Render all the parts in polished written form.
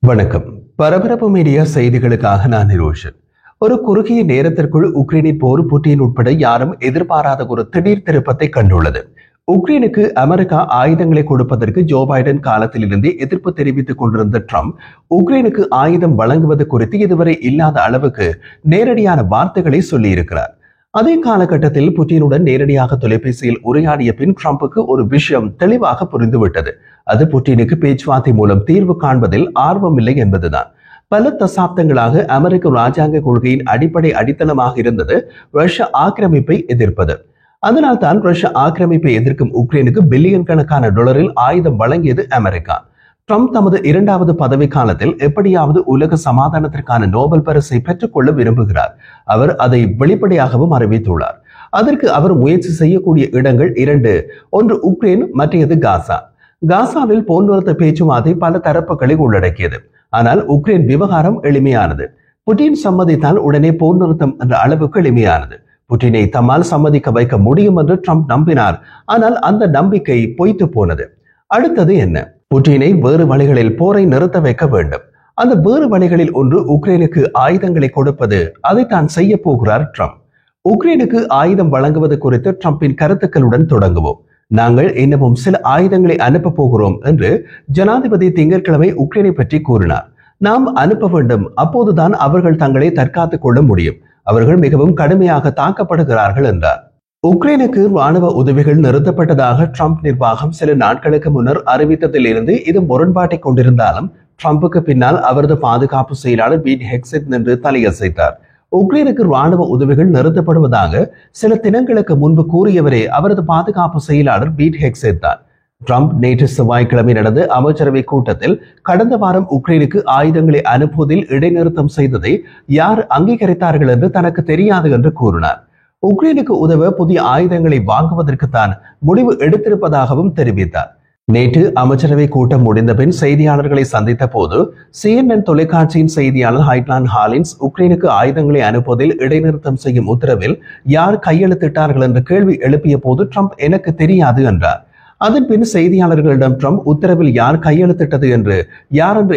வணக்கம். பரபரப்பு மீடியா செய்திகளுக்காக நான் நிரோஷன். ஒரு குறுகிய நேரத்திற்குள் உக்ரைனின் போர் புட்டின் உட்பட யாரும் எதிர்பாராத ஒரு திடீர் திருப்பத்தை கண்டுள்ளது. உக்ரைனுக்கு அமெரிக்கா ஆயுதங்களை கொடுப்பதற்கு ஜோ பைடன் காலத்திலிருந்தே எதிர்ப்பு தெரிவித்துக் கொண்டிருந்த ட்ரம்ப் உக்ரைனுக்கு ஆயுதம் வழங்குவது குறித்து இதுவரை இல்லாத அளவுக்கு நேரடியான வார்த்தைகளை சொல்லியிருக்கிறார். அதே காலகட்டத்தில் புட்டினுடன் நேரடியாக தொலைபேசியில் உரையாடிய பின் ட்ரம்புக்கு ஒரு விஷயம் தெளிவாக புரிந்துவிட்டது. அது புட்டினுக்கு பேச்சுவார்த்தை மூலம் தீர்வு காண்பதில் ஆர்வமில்லை என்பதுதான். பல தசாப்தங்களாக அமெரிக்க ராஜாங்க கொள்கையின் அடிப்படை அடித்தளமாக இருந்தது ரஷ்ய ஆக்கிரமிப்பை எதிர்ப்பது. அதனால் தான் ரஷ்ய ஆக்கிரமிப்பை எதிர்க்கும் உக்ரைனுக்கு பில்லியன் கணக்கான டாலரில் ஆயுதம் வழங்கியது அமெரிக்கா. ட்ரம்ப் தமது இரண்டாவது பதவி காலத்தில் எப்படியாவது உலக சமாதானத்திற்கான நோபல் பரிசை பெற்றுக்கொள்ள விரும்புகிறார். அவர் அதை வெளிப்படையாகவும் அறிவித்துள்ளார். அதற்கு அவர் முயற்சி செய்யக்கூடிய இடங்கள் இரண்டு. ஒன்று உக்ரைன், மற்றையது காசா. காசாவில் போர் நிறுத்த பேச்சுவார்த்தை பல தரப்புகளை உள்ளடக்கியது. ஆனால் உக்ரைன் விவகாரம் எளிமையானது. புட்டின் சம்மதித்தால் உடனே போர் நிறுத்தம் என்ற அளவுக்கு எளிமையானது. புட்டினை தம்மால் சம்மதிக்க வைக்க முடியும் என்று ட்ரம்ப் நம்பினார். ஆனால் அந்த நம்பிக்கை பொய்த்து போனது. அடுத்தது என்ன? புட்டினை வேறு வழிகளில் போரை நிறுத்த வைக்க வேண்டும். அந்த வேறு வழிகளில் ஒன்று உக்ரைனுக்கு ஆயுதங்களை கொடுப்பது. அதை தான் செய்ய போகிறார் ட்ரம்ப். உக்ரைனுக்கு ஆயுதம் வழங்குவது குறித்து ட்ரம்பின் கருத்துக்களுடன் தொடங்குவோம். நாங்கள் இன்னமும் சில ஆயுதங்களை அனுப்ப போகிறோம் என்று ஜனாதிபதி திங்கட்கிழமை உக்ரைனை பற்றி கூறினார். நாம் அனுப்ப வேண்டும், அப்போதுதான் அவர்கள் தங்களை தற்காத்துக் கொள்ள முடியும். அவர்கள் மிகவும் கடுமையாக தாக்கப்படுகிறார்கள் என்றார். உக்ரைனுக்கு ராணுவ உதவிகள் நிறுத்தப்பட்டதாக ட்ரம்ப் நிர்வாகம் சில நாட்களுக்கு முன்னர் அறிவித்ததில் இருந்து இது முரண்பாட்டை கொண்டிருந்தாலும் ட்ரம்புக்கு பின்னால் அவரது பாதுகாப்பு செயலாளர் பீட் ஹெக்ஸெட் நின்று தலையசைத்தார். உக்ரைனுக்கு ராணுவ உதவிகள் நிறுத்தப்படுவதாக சில தினங்களுக்கு முன்பு கூறியவரே அவரது பாதுகாப்பு செயலாளர் பீட் ஹெக்ஸெட் தான். ட்ரம்ப் நேற்று செவ்வாய்க்கிழமை நடந்த அமைச்சரவை கூட்டத்தில் கடந்த வாரம் உக்ரைனுக்கு ஆயுதங்களை அனுப்புவதில் இடைநிறுத்தம் செய்ததை யார் அங்கீகரித்தார்கள் என்று தனக்கு தெரியாது என்று கூறினார். உக்ரைனுக்கு உதவ புதிய ஆயுதங்களை வாங்குவதற்கு தான் முடிவு எடுத்திருப்பதாகவும் தெரிவித்தார். நேற்று அமைச்சரவை கூட்டம் முடிந்த பின் செய்தியாளர்களை சந்தித்த போது CNN தொலைக்காட்சியின் செய்தியாளர் ஹைட்லாண்ட் ஹாலின்ஸ் உக்ரைனுக்கு ஆயுதங்களை அனுப்புவதில் இடைநிறுத்தம் செய்யும் உத்தரவில் யார் கையெழுத்திட்டார்கள் என்ற கேள்வி எழுப்பிய போது ட்ரம்ப் எனக்கு தெரியாது என்றார். அதன் பின் செய்தியாளர்களிடம் ட்ரம்ப் உத்தரவில் யார் கையெழுத்திட்டது என்று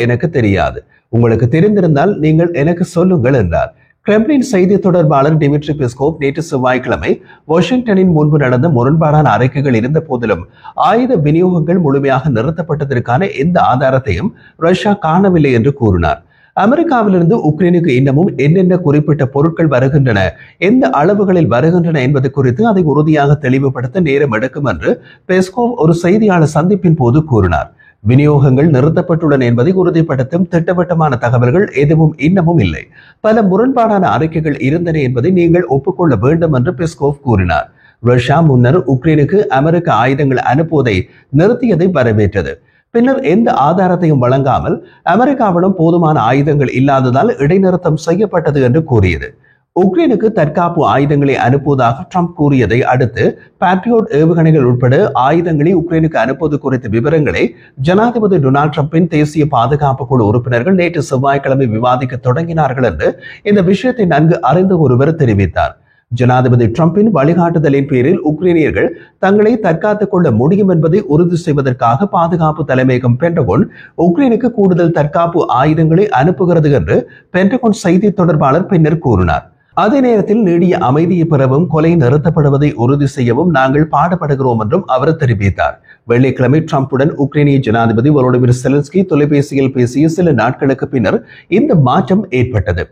எனக்கு தெரியாது. உங்களுக்கு தெரிந்திருந்தால் நீங்கள் எனக்கு சொல்லுங்கள் என்றார். கிரெம்ளின் செய்தி தொடர்பாளர் டிமிட்ரி பெஸ்கோவ் நேற்று செவ்வாய்க்கிழமை வாஷிங்டனின் முன்பு நடந்த முரண்பாடான அறிக்கைகள் இருந்த போதிலும் ஆயுத விநியோகங்கள் முழுமையாக நிறுத்தப்பட்டதற்கான எந்த ஆதாரத்தையும் ரஷ்யா காணவில்லை என்று கூறினார். அமெரிக்காவிலிருந்து உக்ரைனுக்கு இன்னமும் என்னென்ன குறிப்பிட்ட பொருட்கள் வருகின்றன, எந்த அளவுகளில் வருகின்றன என்பது குறித்து அதை உறுதியாக தெளிவுபடுத்த நேரம் எடுக்கும் என்று பெஸ்கோவ் ஒரு செய்தியாளர் சந்திப்பின் போது கூறினார். விநியோகங்கள் நிறுத்தப்பட்டுள்ளன என்பதை உறுதிப்படுத்தும் திட்டவட்டமான தகவல்கள் எதுவும் இன்னமும் இல்லை. பல முரண்பாடான அறிக்கைகள் இருந்தன என்பதை நீங்கள் ஒப்புக்கொள்ள வேண்டும் என்று பெஸ்கோவ் கூறினார். ரஷ்யா முன்னர் உக்ரைனுக்கு அமெரிக்க ஆயுதங்கள் அனுப்புவதை நிறுத்தியதை வரவேற்றது. பின்னர் எந்த ஆதாரத்தையும் வழங்காமல் அமெரிக்காவிடம் போதுமான ஆயுதங்கள் இல்லாததால் இடைநிறுத்தம் செய்யப்பட்டது என்று கூறியது. உக்ரைனுக்கு தற்காப்பு ஆயுதங்களை அனுப்புவதாக ட்ரம்ப் கூறியதை அடுத்து பேட்ரியோட் ஏவுகணைகள் உட்பட ஆயுதங்களை உக்ரைனுக்கு அனுப்புவது குறித்த விவரங்களை ஜனாதிபதி டொனால்ட் ட்ரம்பின் தேசிய பாதுகாப்பு குழு உறுப்பினர்கள் நேற்று செவ்வாய்க்கிழமை விவாதிக்க தொடங்கினார்கள் என்று இந்த விஷயத்தை நன்கு அறிந்த ஒருவர் தெரிவித்தார். ஜனாதிபதி ட்ரம்பின் வழிகாட்டுதலின் பேரில் உக்ரைனியர்கள் தங்களை தற்காத்துக் கொள்ள முடியும் என்பதை உறுதி செய்வதற்காக பாதுகாப்பு தலைமையகம் பென்டகோன் உக்ரைனுக்கு கூடுதல் தற்காப்பு ஆயுதங்களை அனுப்புகிறது என்று பென்டகோன் செய்தி தொடர்பாளர் பின்னர் கூறினார். அதே நேரத்தில் நீடிய அமைதியை பெறவும் கொலை நிறுத்தப்படுவதை உறுதி செய்யவும் நாங்கள் பாடுபடுகிறோம் என்றும் அவர் தெரிவித்தார். வெள்ளிக்கிழமை ட்ரம்புடன் உக்ரைனிய ஜனாதிபதி வோலோடிமிர் செலன்ஸ்கி தொலைபேசியில் பேசிய சில நாட்களுக்கு பின்னர் இந்த மாற்றம் ஏற்பட்டது.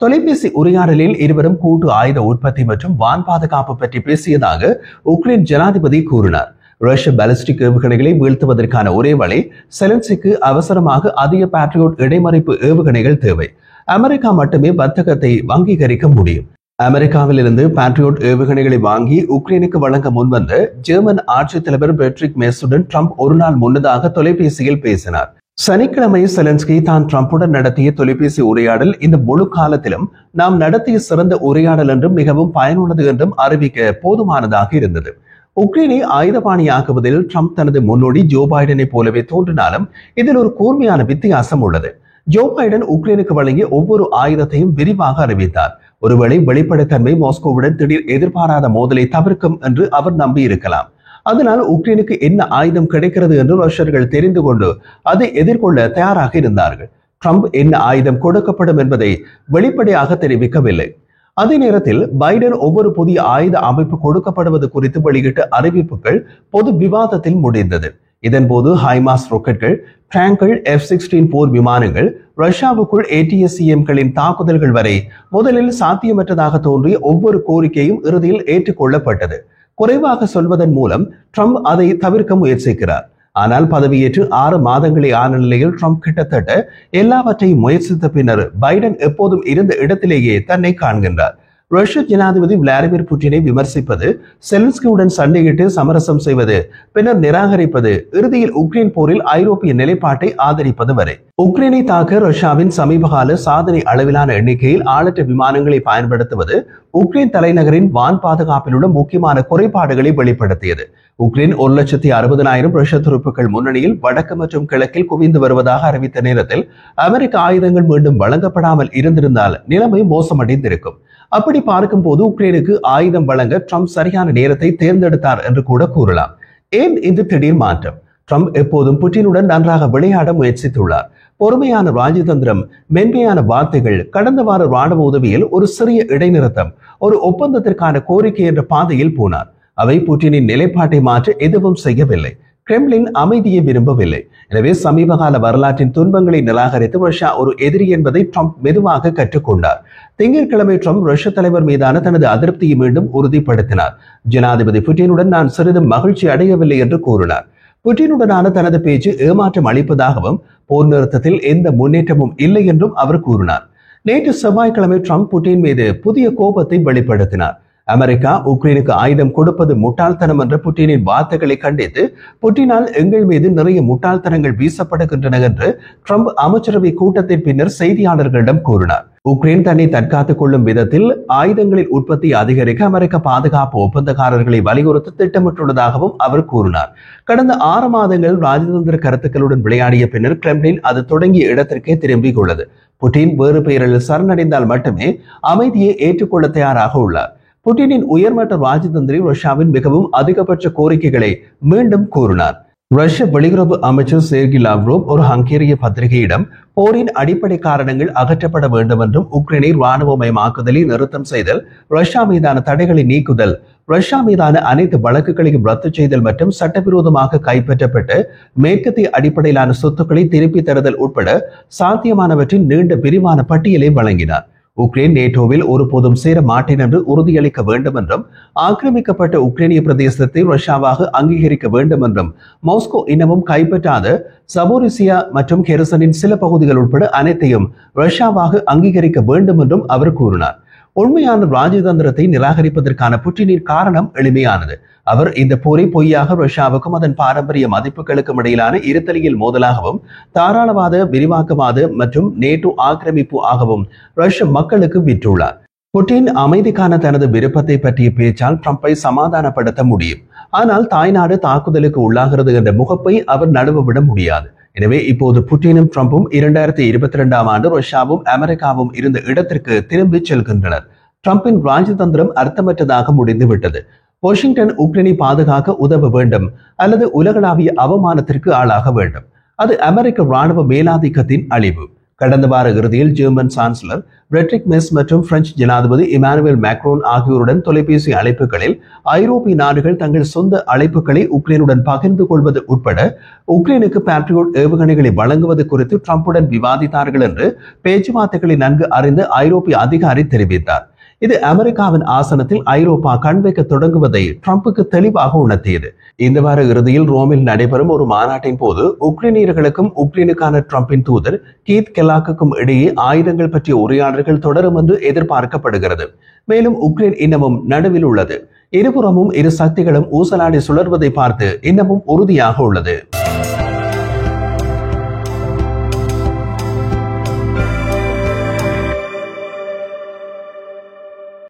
தொலைபேசி உரையாடலில் இருவரும் கூட்டு ஆயுத உற்பத்தி மற்றும் வான் பாதுகாப்பு பற்றி பேசியதாக உக்ரைன் ஜனாதிபதி கூறினார். ரஷ்ய பாலிஸ்டிக் ஏவுகணைகளை வீழ்த்துவதற்கான ஒரே வழி செலன்ஸ்கிக்கு அவசரமாக அதிக பேட்ரியோட் இடைமறிப்பு ஏவுகணைகள் தேவை. அமெரிக்கா மட்டுமே வர்த்தகத்தை அங்கீகரிக்க முடியும். அமெரிக்காவில் இருந்து பேட்ரியோட் ஏவுகணைகளை வாங்கி உக்ரைனுக்கு வழங்க முன்வந்த ஜெர்மன் ஆட்சித் தலைவர் பெட்ரிக் மேர்ஸுடன் ட்ரம்ப் ஒரு நாள் முன்னதாக தொலைபேசியில் பேசினார். சனிக்கிழமை செலன்ஸ்கி தான் ட்ரம்புடன் நடத்திய தொலைபேசி உரையாடல் இந்த முழு காலத்திலும் நாம் நடத்திய சிறந்த உரையாடல் என்றும் மிகவும் பயனுள்ளது என்றும் அறிவிக்க போதுமானதாக இருந்தது. உக்ரைனை ஆயுதபாணியாக்குவதில் ட்ரம்ப் தனது முன்னோடி ஜோ பைடனை போலவே தோன்றினாலும் இதில் ஒரு கூர்மையான வித்தியாசம் உள்ளது. ஜோ பைடன் உக்ரைனுக்கு வழங்கிய ஒவ்வொரு ஆயுதத்தையும் விரிவாக அறிவித்தார். ஒருவேளை வெளிப்படைத்தன்மை மாஸ்கோவுடன் திடீர் எதிர்பாராத மோதலை தவிர்க்கும் என்று அவர் நம்பி இருக்கலாம். அதனால் உக்ரைனுக்கு என்ன ஆயுதம் கிடைக்கிறது என்று ரஷ்யர்கள் தெரிந்து கொண்டு அதை எதிர்கொள்ள தயாராக இருந்தார்கள். ட்ரம்ப் என்ன ஆயுதம் கொடுக்கப்படும் என்பதை வெளிப்படையாக தெரிவிக்கவில்லை. அதே நேரத்தில் பைடன் ஒவ்வொரு புதிய ஆயுத அமைப்பு கொடுக்கப்படுவது குறித்து வெளியிட்ட அறிவிப்புகள் பொது விவாதத்தில் முடிந்தது. இதன்போது ஹைமாஸ் ராக்கெட்கள், டேங்கர்கள், F-16 போர் விமானங்கள், ரஷ்யாவுக்குள் ATACMகளின் தாக்குதல்கள் வரை முதலில் சாத்தியமற்றதாக தோன்றிய ஒவ்வொரு கோரிக்கையும் இறுதியில் ஏற்றுக்கொள்ளப்பட்டது. குறைவாக சொல்வதன் மூலம் ட்ரம்ப் அதை தவிர்க்க முயற்சிக்கிறார். ஆனால் பதவியேற்று 6 மாதங்களே ஆன நிலையில் ட்ரம்ப் கிட்டத்தட்ட எல்லாவற்றையும் முயற்சித்த பின்னர் பைடன் எப்போதும் இருந்த இடத்திலேயே தன்னை காண்கின்றார். ரஷ்ய ஜனாதிபதி விளாடிமிர் புட்டினை விமர்சிப்பது, செலன்ஸ்கியுடன் சண்டையிட்டு சமரசம் செய்வது, பின்னர் நிராகரிப்பது, இறுதியில் உக்ரைன் போரில் ஐரோப்பிய நிலைப்பாட்டை ஆதரிப்பது வரை. உக்ரைனை தாக்க ரஷ்யாவின் சமீபகால சாதனை அளவிலான எண்ணிக்கையில் ஆளற்ற விமானங்களை பயன்படுத்துவது உக்ரைன் தலைநகரின் வான் பாதுகாப்பில் உள்ள முக்கியமான குறைபாடுகளை வெளிப்படுத்தியது. உக்ரைன் 1,60,000 ரஷ்ய துருப்புக்கள் முன்னணியில் வடக்கு மற்றும் கிழக்கில் குவிந்து வருவதாக அறிவித்த நேரத்தில் அமெரிக்க ஆயுதங்கள் மீண்டும் வழங்கப்படாமல் இருந்திருந்தால் நிலைமை மோசமடைந்திருக்கும். அப்படி பார்க்கும் போது உக்ரைனுக்கு ஆயுதம் வழங்க ட்ரம்ப் சரியான நேரத்தை தேர்ந்தெடுத்தார் என்று கூட கூறலாம். ஏன் இந்த திடீர் மாற்றம்? ட்ரம்ப் எப்போதும் புட்டினுடன் நன்றாக விளையாட முயற்சித்துள்ளார். பொறுமையான ராஜதந்திரம், மென்மையான வார்த்தைகள், கடந்த வார ராணுவ உதவியில் ஒரு சிறிய இடைநிறுத்தம், ஒரு ஒப்பந்தத்திற்கான கோரிக்கை என்ற பாதையில் போனார். அவை புட்டினின் நிலைப்பாட்டை மாற்ற எதுவும் செய்யவில்லை. கிரெம்ளின் அமைதியை விரும்பவில்லை. எனவே சமீபகால வரலாற்றின் துன்பங்களை நிராகரித்து ரஷ்யா ஒரு எதிரி என்பதை ட்ரம்ப் மெதுவாக கற்றுக்கொண்டார். திங்கட்கிழமை ட்ரம்ப் ரஷ்ய தலைவர் மீதான தனது அதிருப்தியை மீண்டும் உறுதிப்படுத்தினார். ஜனாதிபதி புட்டினுடன் நான் சிறிதும் மகிழ்ச்சி அடையவில்லை என்று கூறினார். புட்டினுடனான தனது பேச்சு ஏமாற்றம் அளிப்பதாகவும் போர் நிறுத்தத்தில் எந்த முன்னேற்றமும் இல்லை என்றும் அவர் கூறினார். நேற்று செவ்வாய்க்கிழமை ட்ரம்ப் புட்டின் மீது புதிய கோபத்தை வெளிப்படுத்தினார். அமெரிக்கா உக்ரைனுக்கு ஆயுதம் கொடுப்பது முட்டாள்தனம் என்ற புட்டினின் வார்த்தைகளை கண்டித்து, புட்டினால் எங்கள் மீது நிறைய முட்டாள்தனங்கள் வீசப்படுகின்றன என்று ட்ரம்ப் அமைச்சரவை கூட்டத்தின் பின்னர் செய்தியாளர்களிடம் கூறினார். உக்ரைன் தன்னை தற்காத்துக் கொள்ளும் விதத்தில் ஆயுதங்களின் உற்பத்தி அதிகரிக்க அமெரிக்க பாதுகாப்பு ஒப்பந்தக்காரர்களை வலியுறுத்த திட்டமிட்டுள்ளதாகவும் அவர் கூறினார். கடந்த 6 மாதங்கள் ராஜதந்திர கருத்துக்களுடன் விளையாடிய பின்னர் கிரெம்ளின் அது தொடங்கிய இடத்திற்கே திரும்பிக் உள்ளது. புட்டின் வேறு பெயரில் சரணடைந்தால் மட்டுமே அமைதியை ஏற்றுக்கொள்ள தயாராக உள்ளார். புட்டினின் உயர்மட்ட ராஜதந்திரி ரஷ்யாவின் மிகவும் அதிகபட்ச கோரிக்கைகளை மீண்டும் கூறினார். ரஷ்ய வெளியுறவு அமைச்சர் செர்கி லாவ்ரோவ் ஒரு ஹங்கேரிய பத்திரிகையிடம் போரின் அடிப்படை காரணங்கள் அகற்றப்பட வேண்டும் என்றும், உக்ரைனை இராணுவமயமாக்குதலை நிறுத்தம் செய்தல், ரஷ்யா மீதான தடைகளை நீக்குதல், ரஷ்யா மீதான அனைத்து வழக்குகளையும் ரத்து செய்தல் மற்றும் சட்டவிரோதமாக கைப்பற்றப்பட்டு மேற்கத்திய அடிப்படையிலான சொத்துக்களை திருப்பி தருதல் உட்பட சாத்தியமானவற்றின் நீண்ட விரிவான பட்டியலை வழங்கினார். உக்ரைன் நேட்டோவில் ஒருபோதும் சேர மாட்டேன் என்று உறுதியளிக்க வேண்டும் என்றும், ஆக்கிரமிக்கப்பட்ட உக்ரைனிய பிரதேசத்தை ரஷ்யாவாக அங்கீகரிக்க வேண்டும் என்றும், மாஸ்கோ இன்னமும் கைப்பற்றாத சபோரிசியா மற்றும் கெர்சனின் சில பகுதிகள் உட்பட அனைத்தையும் ரஷ்யாவாக அங்கீகரிக்க வேண்டும் என்றும் அவர் கூறினார். உண்மையான ராஜதந்திரத்தை நிராகரிப்பதற்கான புட்டினின் காரணம் எளிமையானது. அவர் இந்த போரை பொய்யாக ரஷ்யாவுக்கும் அதன் பாரம்பரிய மதிப்புகளுக்கும் இடையிலான இருத்தலியல் மோதலாகவும், தாராளவாத, விரிவாக்கவாத மற்றும் நேட்டோ ஆக்கிரமிப்பு ஆகவும் ரஷ்ய மக்களுக்கு விற்றுள்ளார். புட்டின் அமைதிக்கான தனது விருப்பத்தை பற்றிய பேச்சால் ட்ரம்பை சமாதானப்படுத்த முடியும். ஆனால் தாய்நாடு தாக்குதலுக்கு உள்ளாகிறது என்ற முகப்பை அவர் நழுவவிட முடியாது. எனவே இப்போது புட்டினும் ட்ரம்பும் 2022ஆம் ஆண்டு ரஷ்யாவும் அமெரிக்காவும் இருந்த இடத்திற்கு திரும்பிச் செல்கின்றனர். ட்ரம்பின் ராஜதந்திரம் அர்த்தமற்றதாக முடிந்துவிட்டது. வாஷிங்டன் உக்ரைனை பாதுகாக்க உதவ வேண்டும் அல்லது உலகளாவிய அவமானத்திற்கு ஆளாக வேண்டும். அது அமெரிக்க ராணுவ மேலாதிக்கத்தின் அழிவு. கடந்த வார இறுதியில் ஜெர்மன் சான்சலர் ஃபிரெட்ரிக் மெர்ஸ் மற்றும் பிரெஞ்சு ஜனாதிபதி இமானுவேல் மேக்ரோன் ஆகியோருடன் தொலைபேசி அழைப்புகளில் ஐரோப்பிய நாடுகள் தங்கள் சொந்த அழைப்புகளை உக்ரைனுடன் பகிர்ந்து கொள்வது உட்பட உக்ரைனுக்கு பேட்ரியோட் ஏவுகணைகளை வழங்குவது குறித்து ட்ரம்புடன் விவாதித்தார்கள் என்று பேச்சுவார்த்தைகளை நன்கு அறிந்த ஐரோப்பிய அதிகாரி தெரிவித்தார். இது அமெரிக்காவின் ஆசனத்தில் ஐரோப்பா கண் வைக்க தொடங்குவதை ட்ரம்புக்கு தெளிவாக உணர்த்தியது. இந்த வார இறுதியில் ரோமில் நடைபெறும் ஒரு மாநாட்டின் போது உக்ரைனியர்களுக்கும் உக்ரைனுக்கான ட்ரம்பின் தூதர் கீத் கெல்லாக்குக்கும் இடையே ஆயுதங்கள் பற்றிய உரையாடல்கள் தொடரும் என்று எதிர்பார்க்கப்படுகிறது. மேலும் உக்ரைன் இன்னமும் நடுவில் உள்ளது. இருபுறமும் இரு சக்திகளும் ஊசலாடி சுழல்வதை பார்த்து இன்னமும் உறுதியாக உள்ளது.